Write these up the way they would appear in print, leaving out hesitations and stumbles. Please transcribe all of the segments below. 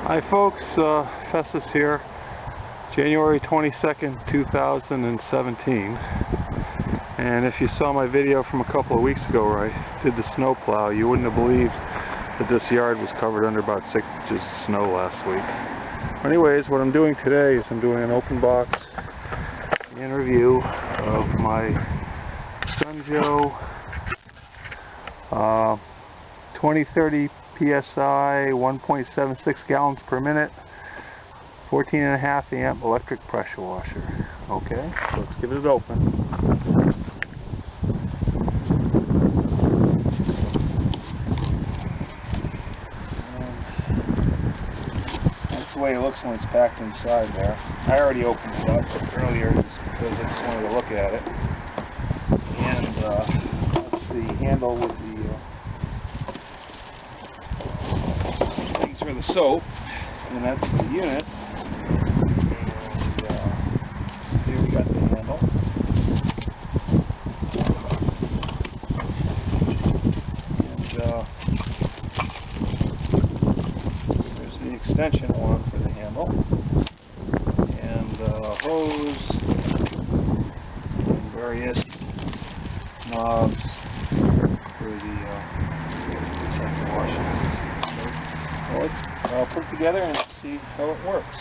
Hi folks, Festus here, January 22nd, 2017, and if you saw my video from a couple of weeks ago where I did the snow plow, you wouldn't have believed that this yard was covered under about 6 inches of snow last week. Anyways, what I'm doing today is I'm doing an open box interview of my Sun Joe 2030 PSI 1.76 gallons per minute 14.5 amp electric pressure washer. Okay, so let's get it open. That's the way it looks when it's packed inside there. I already opened it up earlier just because I just wanted to look at it. And that's the handle with the for the soap, and that's the unit. And here we got the handle. And there's the extension one for the handle, and hose, and various knobs for the washing. Well, let's put it together and see how it works.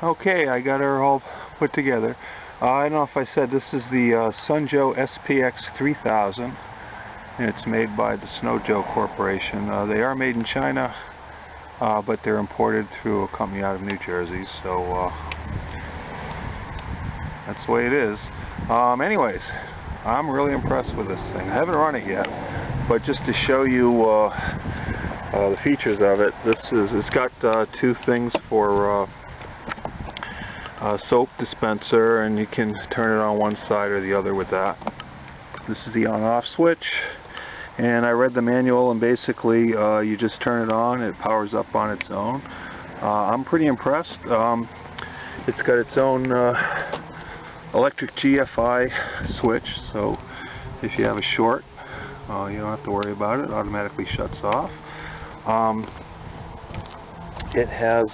Okay, I got her all put together. I don't know if I said this is the Sun Joe SPX 3000, and it's made by the Sun Joe Corporation. They are made in China, but they're imported through a company out of New Jersey, so that's the way it is. Anyways, I'm really impressed with this thing. I haven't run it yet, but just to show you the features of it, it's got two things for soap dispenser, and you can turn it on one side or the other with that. This is the on-off switch, and I read the manual, and basically you just turn it on, it powers up on its own. I'm pretty impressed. It's got its own electric GFI switch, so if you have a short, you don't have to worry about it. It automatically shuts off. It has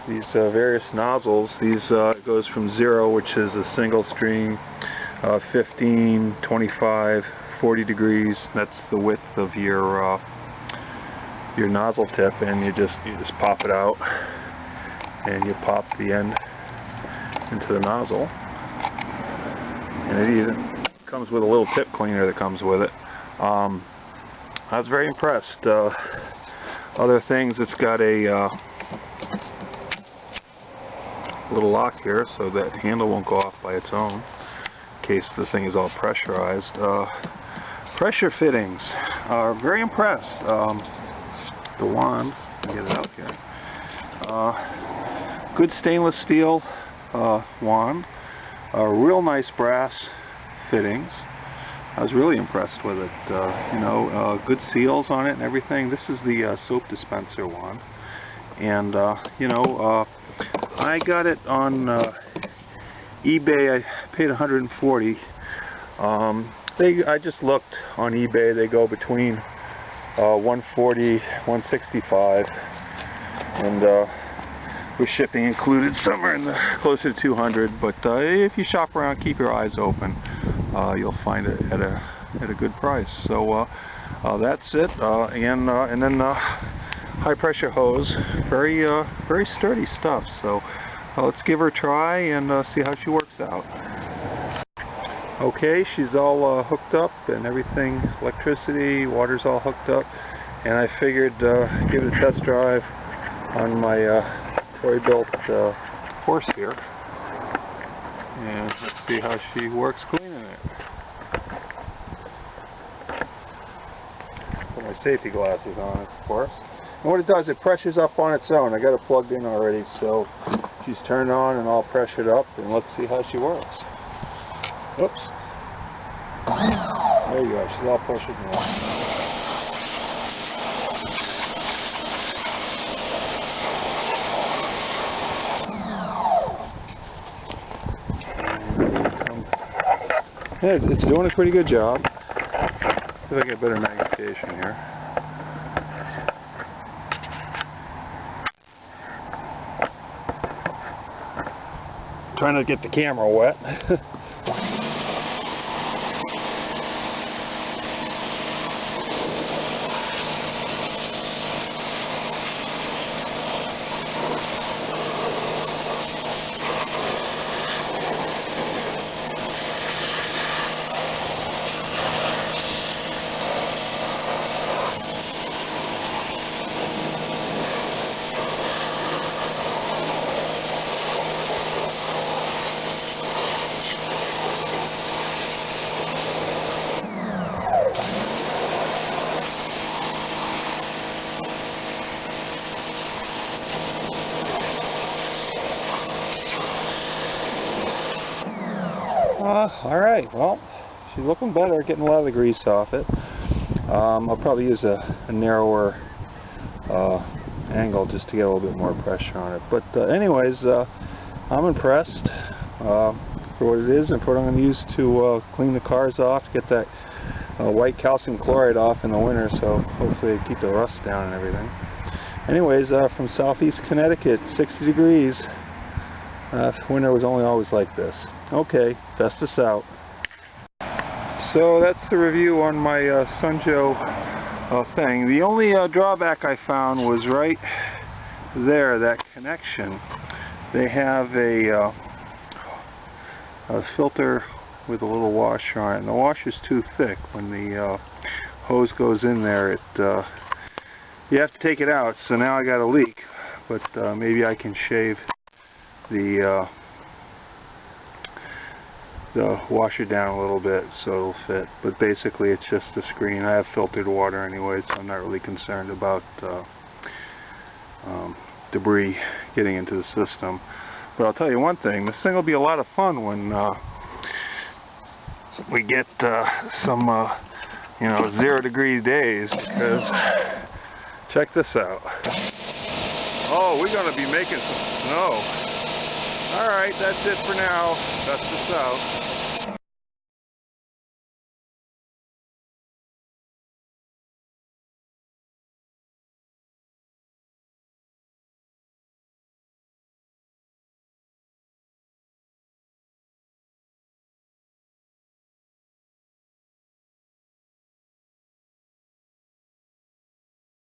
these various nozzles. It goes from 0, which is a single stream, 15, 25, 40 degrees. That's the width of your nozzle tip, and you just pop it out, and you pop the end into the nozzle, and it even comes with a little tip cleaner that comes with it. I was very impressed. Other things, it's got a little lock here so that handle won't go off by its own in case the thing is all pressurized. Pressure fittings are very impressed. The wand, let me get it out here. Good stainless steel wand, real nice brass fittings. I was really impressed with it. Good seals on it and everything. This is the soap dispenser wand, and I got it on eBay. I paid $140. I just looked on eBay. They go between $140, $165, and with shipping included, somewhere in the closer to $200. But if you shop around, keep your eyes open. You'll find it at a good price. So that's it. And then high pressure hose, very sturdy stuff. So let's give her a try and see how she works out. Okay, she's all hooked up and everything. Electricity, water's all hooked up, and I figured give it a test drive on my toy-built horse here, and let's see how she works cleaning it. Put my safety glasses on, of course. And what it does, it pressures up on its own. I got it plugged in already, so she's turned on and all pressured up, and let's see how she works. Oops. There you go, she's all pressured now. Yeah, it's doing a pretty good job. See if I get better magnification here. Trying to get the camera wet. Alright, well, she's looking better, getting a lot of the grease off it. I'll probably use a narrower angle just to get a little bit more pressure on it. But anyways, I'm impressed for what it is and for what I'm going to use to clean the cars off, to get that white calcium chloride off in the winter, so hopefully keep the rust down and everything. Anyways, from southeast Connecticut, 60 degrees. Winter was only always like this. Okay, test this out. So that's the review on my Sun Joe thing. The only drawback I found was right there, that connection. They have a filter with a little washer on it, and the washer's too thick. When the hose goes in there, you have to take it out. So now I got a leak, but maybe I can shave the washer down a little bit so it'll fit. But basically it's just a screen. I have filtered water anyway, so I'm not really concerned about debris getting into the system. But I'll tell you one thing, this thing will be a lot of fun when we get some 0-degree days, because check this out. Oh, we're going to be making some snow. Alright, that's it for now. Test this out.